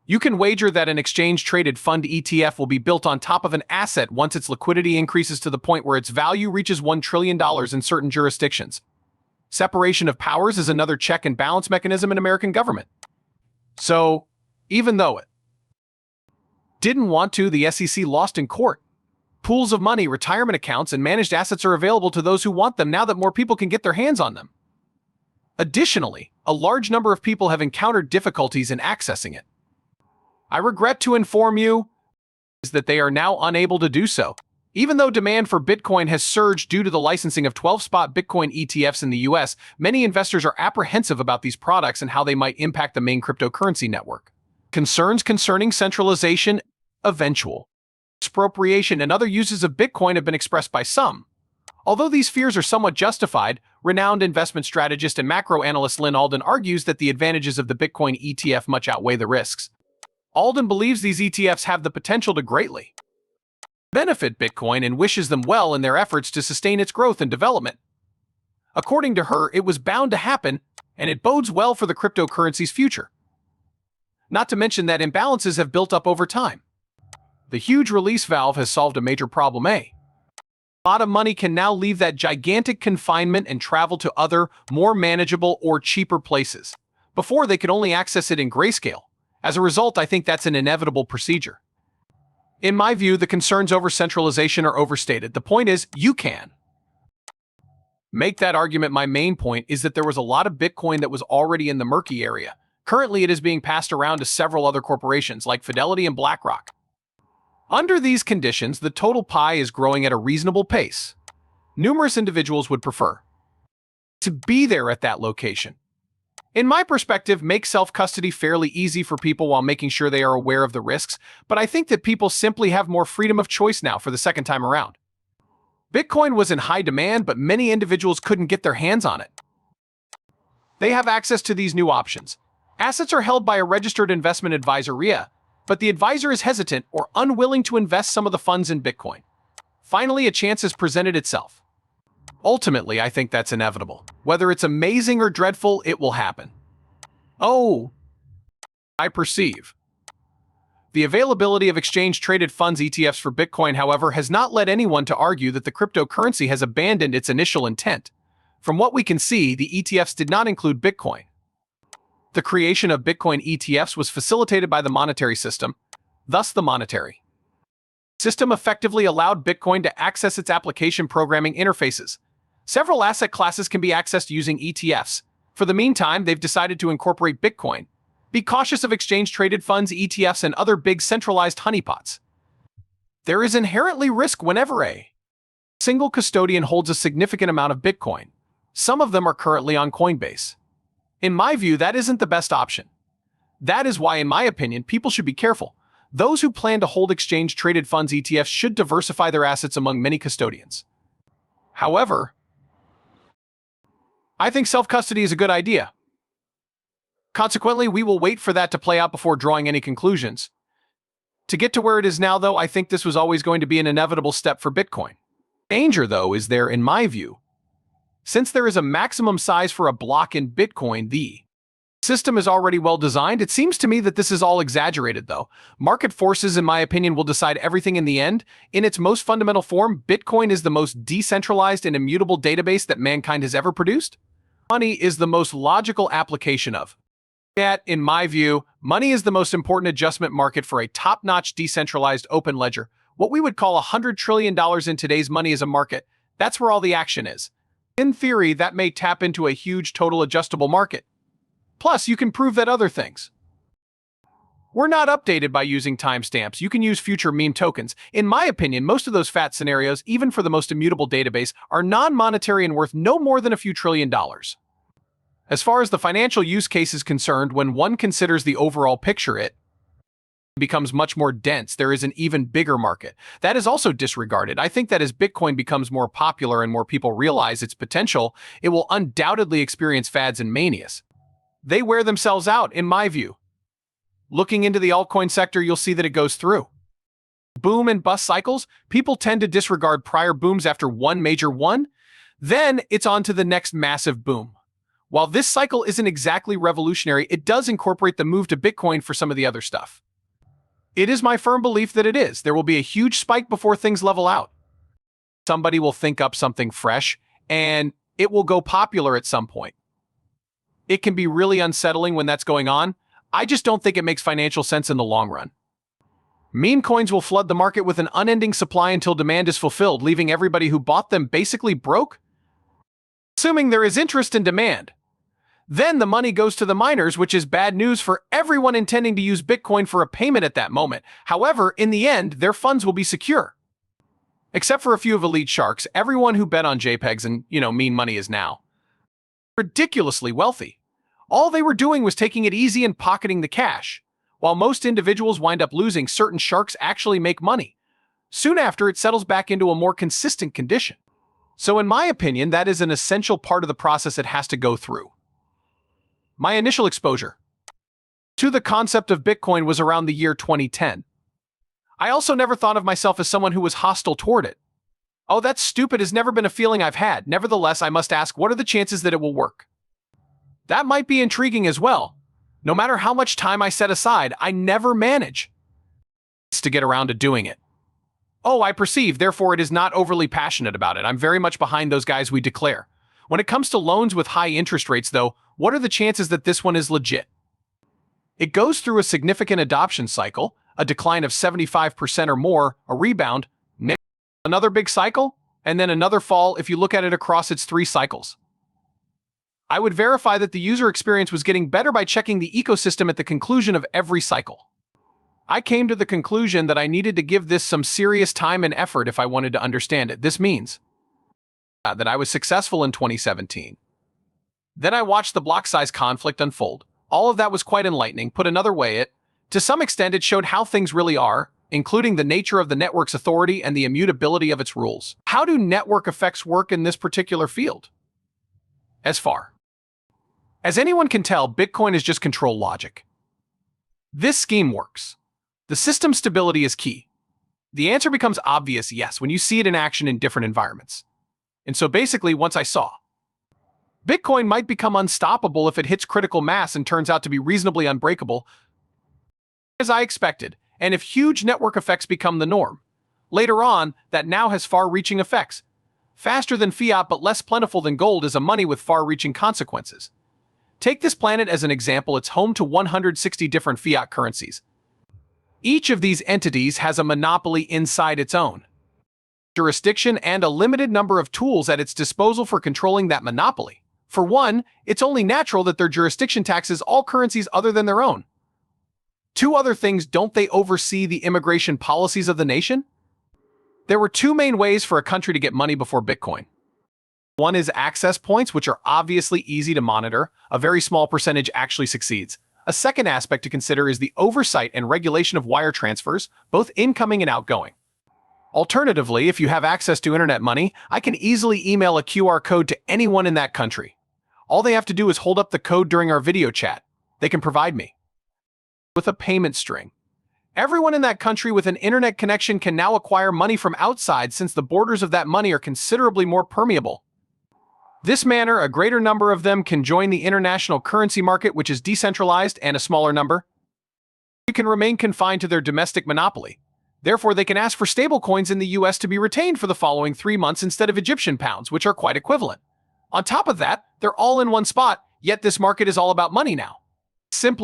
You can wager that an exchange-traded fund ETF will be built on top of an asset once its liquidity increases to the point where its value reaches $1 trillion in certain jurisdictions. Separation of powers is another check and balance mechanism in American government. So, even though it didn't want to, the SEC lost in court. Pools of money, retirement accounts, and managed assets are available to those who want them now that more people can get their hands on them. Additionally, a large number of people have encountered difficulties in accessing it. I regret to inform you that they are now unable to do so. Even though demand for Bitcoin has surged due to the licensing of 12-spot Bitcoin ETFs in the US, many investors are apprehensive about these products and how they might impact the main cryptocurrency network. Concerns concerning centralization, eventual expropriation, and other uses of Bitcoin have been expressed by some. Although these fears are somewhat justified, renowned investment strategist and macro analyst Lynn Alden argues that the advantages of the Bitcoin ETF much outweigh the risks. Alden believes these ETFs have the potential to greatly benefit Bitcoin and wishes them well in their efforts to sustain its growth and development. According to her, it was bound to happen, and it bodes well for the cryptocurrency's future. Not to mention that imbalances have built up over time. The huge release valve has solved a major problem. A lot of money can now leave that gigantic confinement and travel to other, more manageable or cheaper places. Before, they could only access it in grayscale. As a result, I think that's an inevitable procedure. In my view, the concerns over centralization are overstated. The point is, you can make that argument. My main point is that there was a lot of Bitcoin that was already in the murky area. Currently, it is being passed around to several other corporations like Fidelity and BlackRock. Under these conditions, the total pie is growing at a reasonable pace. Numerous individuals would prefer to be there at that location. In my perspective, make self-custody fairly easy for people while making sure they are aware of the risks, but I think that people simply have more freedom of choice now for the second time around. Bitcoin was in high demand, but many individuals couldn't get their hands on it. They have access to these new options. Assets are held by a registered investment advisor RIA, but the advisor is hesitant or unwilling to invest some of the funds in Bitcoin. Finally, a chance has presented itself. Ultimately, I think that's inevitable. Whether it's amazing or dreadful, it will happen. Oh, I perceive. The availability of exchange-traded funds ETFs for Bitcoin, however, has not led anyone to argue that the cryptocurrency has abandoned its initial intent. From what we can see, the ETFs did not include Bitcoin. The creation of Bitcoin ETFs was facilitated by the monetary system, thus the monetary system effectively allowed Bitcoin to access its application programming interfaces. Several asset classes can be accessed using ETFs. For the meantime, they've decided to incorporate Bitcoin. Be cautious of exchange-traded funds, ETFs, and other big centralized honeypots. There is inherently risk whenever a single custodian holds a significant amount of Bitcoin. Some of them are currently on Coinbase. In my view, that isn't the best option. That is why, in my opinion, people should be careful. Those who plan to hold exchange-traded funds ETFs should diversify their assets among many custodians. However, I think self-custody is a good idea. Consequently, we will wait for that to play out before drawing any conclusions. To get to where it is now, though, I think this was always going to be an inevitable step for Bitcoin. Danger, though, is there, in my view. Since there is a maximum size for a block in Bitcoin, the system is already well designed. It seems to me that this is all exaggerated, though. Market forces, in my opinion, will decide everything in the end. In its most fundamental form, Bitcoin is the most decentralized and immutable database that mankind has ever produced. Money is the most logical application of. Yet, in my view, money is the most important adjustment market for a top-notch decentralized open ledger. What we would call $100 trillion in today's money is a market. That's where all the action is. In theory, that may tap into a huge total adjustable market. Plus, you can prove that other things were not updated by using timestamps. You can use future meme tokens. In my opinion, most of those fat scenarios, even for the most immutable database, are non-monetary and worth no more than a few $1 trillion. As far as the financial use case is concerned, when one considers the overall picture, it becomes much more dense. There is an even bigger market. That is also disregarded. I think that as Bitcoin becomes more popular and more people realize its potential, it will undoubtedly experience fads and manias. They wear themselves out, in my view. Looking into the altcoin sector, you'll see that it goes through boom and bust cycles. People tend to disregard prior booms after one major one. Then it's on to the next massive boom. While this cycle isn't exactly revolutionary, it does incorporate the move to Bitcoin for some of the other stuff. It is my firm belief that it is. There will be a huge spike before things level out. Somebody will think up something fresh, and it will go popular at some point. It can be really unsettling when that's going on. I just don't think it makes financial sense in the long run. Meme coins will flood the market with an unending supply until demand is fulfilled, leaving everybody who bought them basically broke. Assuming there is interest and demand. Then the money goes to the miners, which is bad news for everyone intending to use Bitcoin for a payment at that moment. However, in the end, their funds will be secure. Except for a few of elite sharks, everyone who bet on JPEGs and, mean money is now ridiculously wealthy. All they were doing was taking it easy and pocketing the cash. While most individuals wind up losing, certain sharks actually make money. Soon after, it settles back into a more consistent condition. So in my opinion, that is an essential part of the process it has to go through. My initial exposure to the concept of Bitcoin was around the year 2010. I also never thought of myself as someone who was hostile toward it. Oh, that's stupid has never been a feeling I've had. Nevertheless, I must ask, what are the chances that it will work? That might be intriguing as well. No matter how much time I set aside, I never manage to get around to doing it. Oh, I perceive, therefore it is not overly passionate about it. I'm very much behind those guys we declare. When it comes to loans with high interest rates, though, what are the chances that this one is legit? It goes through a significant adoption cycle, a decline of 75% or more, a rebound, another big cycle, and then another fall if you look at it across its 3 cycles. I would verify that the user experience was getting better by checking the ecosystem at the conclusion of every cycle. I came to the conclusion that I needed to give this some serious time and effort if I wanted to understand it. This means that I was successful in 2017. Then I watched the block size conflict unfold. All of that was quite enlightening. Put another way, to some extent, it showed how things really are, including the nature of the network's authority and the immutability of its rules. How do network effects work in this particular field? As far as anyone can tell, Bitcoin is just control logic. This scheme works. The system stability is key. The answer becomes obvious, yes, when you see it in action in different environments. And so basically, once I saw Bitcoin might become unstoppable if it hits critical mass and turns out to be reasonably unbreakable, as I expected, and if huge network effects become the norm. Later on, that now has far-reaching effects. Faster than fiat but less plentiful than gold is a money with far-reaching consequences. Take this planet as an example. It's home to 160 different fiat currencies. Each of these entities has a monopoly inside its own jurisdiction and a limited number of tools at its disposal for controlling that monopoly. For one, it's only natural that their jurisdiction taxes all currencies other than their own. 2 other things, don't they oversee the immigration policies of the nation? There were 2 main ways for a country to get money before Bitcoin. One is access points, which are obviously easy to monitor. A very small percentage actually succeeds. A second aspect to consider is the oversight and regulation of wire transfers, both incoming and outgoing. Alternatively, if you have access to internet money, I can easily email a QR code to anyone in that country. All they have to do is hold up the code during our video chat. They can provide me with a payment string. Everyone in that country with an internet connection can now acquire money from outside, since the borders of that money are considerably more permeable. This manner, a greater number of them can join the international currency market, which is decentralized, and a smaller number can remain confined to their domestic monopoly. Therefore, they can ask for stablecoins in the US to be retained for the following 3 months instead of Egyptian pounds, which are quite equivalent. On top of that, they're all in one spot, yet this market is all about money now. Simply